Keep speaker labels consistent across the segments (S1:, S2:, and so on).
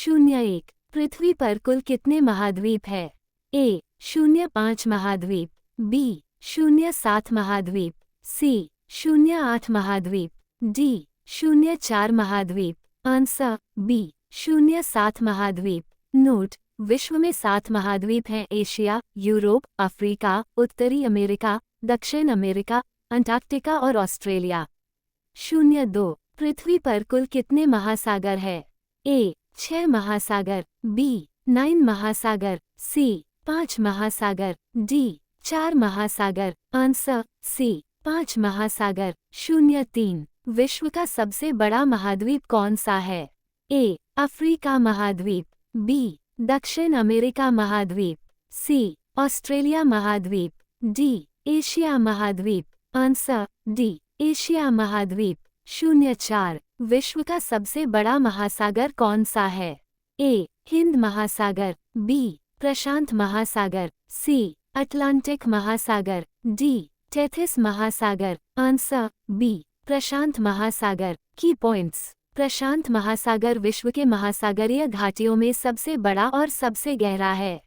S1: 01। पृथ्वी पर कुल कितने महाद्वीप है? ए 05 महाद्वीप, बी 07 महाद्वीप, सी 08 महाद्वीप, डी 04 महाद्वीप। आंसर बी 07 महाद्वीप। नोट: विश्व में 7 महाद्वीप हैं: एशिया, यूरोप, अफ्रीका, उत्तरी अमेरिका, दक्षिण अमेरिका, अंटार्कटिका और ऑस्ट्रेलिया। 02। पृथ्वी पर कुल कितने महासागर है? ए 6 महासागर, बी 9 महासागर, सी 5 महासागर, डी 4 महासागर। आंसर सी 5 महासागर। 03। विश्व का सबसे बड़ा महाद्वीप कौन सा है? ए अफ्रीका महाद्वीप, बी दक्षिण अमेरिका महाद्वीप, सी ऑस्ट्रेलिया महाद्वीप, डी एशिया महाद्वीप। आंसर डी एशिया महाद्वीप। 04। विश्व का सबसे बड़ा महासागर कौन सा है? ए हिंद महासागर, बी प्रशांत महासागर, सी अटलांटिक महासागर, डी टेथिस महासागर। आंसर बी प्रशांत महासागर। की पॉइंट्स: प्रशांत महासागर विश्व के महासागरीय घाटियों में सबसे बड़ा और सबसे गहरा है।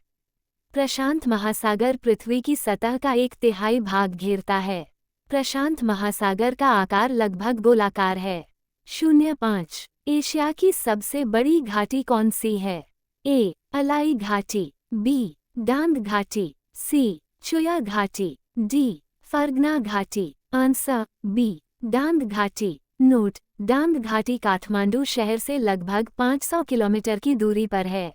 S1: प्रशांत महासागर पृथ्वी की सतह का 1/3 भाग घेरता है। प्रशांत महासागर का आकार लगभग गोलाकार है। 05। एशिया की सबसे बड़ी घाटी कौन सी है? ए अलाई घाटी, बी डांग घाटी, सी चुया घाटी, डी फर्गना घाटी। आंसर बी डांग घाटी। नोट: डांग घाटी काठमांडू शहर से लगभग 500 किलोमीटर की दूरी पर है।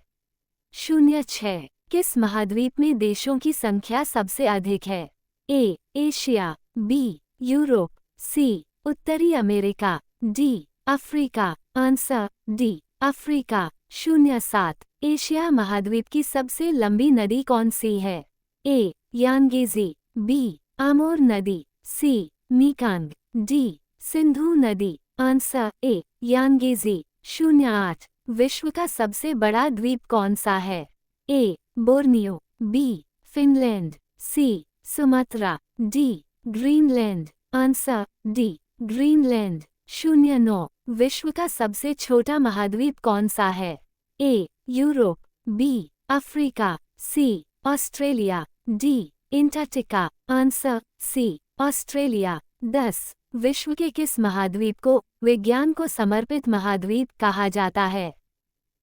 S1: 06। किस महाद्वीप में देशों की संख्या सबसे अधिक है? ए एशिया, बी यूरोप, सी उत्तरी America, D Africa. Answer D Africa. 07। Asia महाद्वीप की सबसे लंबी नदी कौन सी है? ए यांगेजी, बी आमोर नदी, सी मीकांग, डी सिंधु नदी। Answer A Yangtze. 08। विश्व का सबसे बड़ा द्वीप कौन सा है? A Borneo, B Finland, C Sumatra, D Greenland. Answer D Greenland. 09। विश्व का सबसे छोटा महाद्वीप कौन सा है? A Europe, B Africa, C Australia, D Antarctica. Answer C Australia. 10। विश्व के किस महाद्वीप को विज्ञान को समर्पित महाद्वीप कहा जाता है?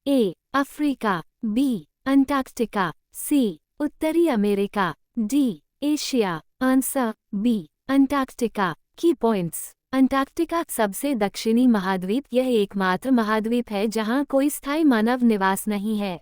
S1: A Africa, B Antarctica, C उत्तरी America, D Asia. Answer B Antarctica. Key points: Antarctica सबसे दक्षिणी महाद्वीप, यह एकमात्र महाद्वीप है जहां कोई स्थायी मानव निवास नहीं है।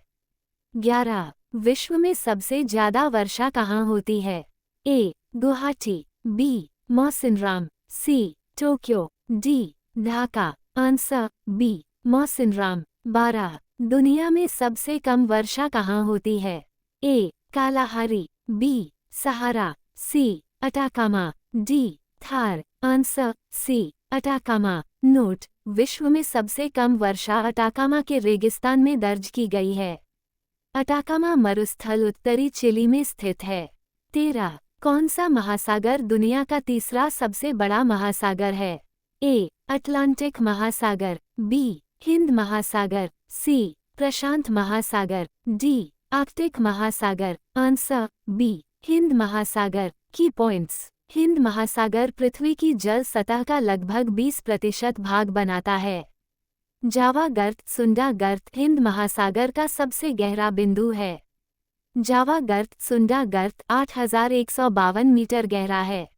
S1: 11। विश्व में सबसे ज्यादा वर्षा कहाँ होती है? A Guwahati, B Mawsynram, C Tokyo, D Dhaka. Answer B Mawsynram. 12। दुनिया में सबसे कम वर्षा कहाँ होती है? A Kalahari, B Sahara, C Atacama, D Thar. Answer C Atacama. Note: विश्व में सबसे कम वर्षा अटाकामा के रेगिस्तान में दर्ज की गई है। अटाकामा मरुस्थल उत्तरी चिली में स्थित है। 13। कौन सा महासागर दुनिया का तीसरा सबसे बड़ा महासागर है? ए अटलांटिक महासागर, बी हिंद महासागर, सी प्रशांत महासागर, डी आर्कटिक महासागर। आंसर बी हिंद महासागर। की पॉइंट्स: हिंद महासागर पृथ्वी की जल सतह का लगभग 20% भाग बनाता है। जावा गर्त सुंडा गर्त हिंद महासागर का सबसे गहरा बिंदु है। जावा गर्त सुंडा गर्त 8152 मीटर गहरा है।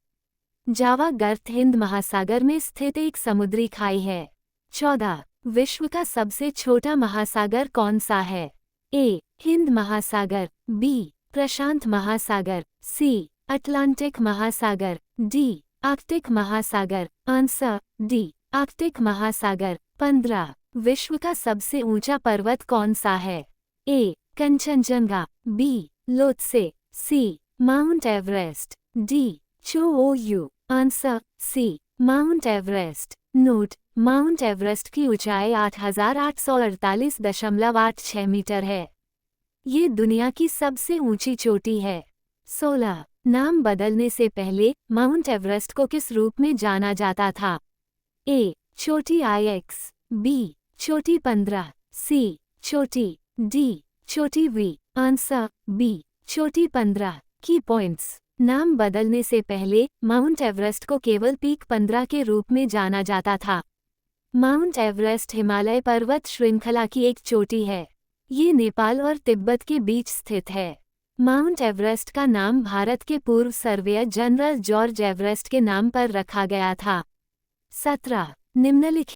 S1: जावा गर्त हिंद महासागर में स्थित एक समुद्री खाई है। 14। विश्व का सबसे छोटा महासागर कौन सा है? ए हिंद महासागर, बी प्रशांत महासागर, सी अटलांटिक महासागर, डी आर्कटिक महासागर। आंसर डी आर्कटिक महासागर। 15। विश्व का सबसे ऊंचा पर्वत कौन सा है? A Kanchenjunga, B Lhotse, C Mount Everest, D Cho Oyu. Answer C Mount Everest. Note: Mount Everest की ऊंचाई 8848.86 मीटर है। ये दुनिया की सबसे ऊंची चोटी है। 16। नाम बदलने से पहले माउंट एवरेस्ट को किस रूप में जाना जाता था? ए चोटी IX, बी चोटी 15, सी छोटी, डी छोटी वी। आंसर बी छोटी 15। की पॉइंट्स। नाम बदलने से पहले माउंट एवरेस्ट को केवल पीक 15 के रूप में जाना जाता था। माउंट एवरेस्ट हिमालय पर्वत श्रृंखला की एक चोटी है। ये नेपाल और तिब्बत के बीच स्थित है। माउंट एवरेस्ट का नाम भारत के पूर्व सर्वेयर जनरल जॉर्ज एवरेस्ट के नाम पर रखा गया था। 17 निम्नलिखित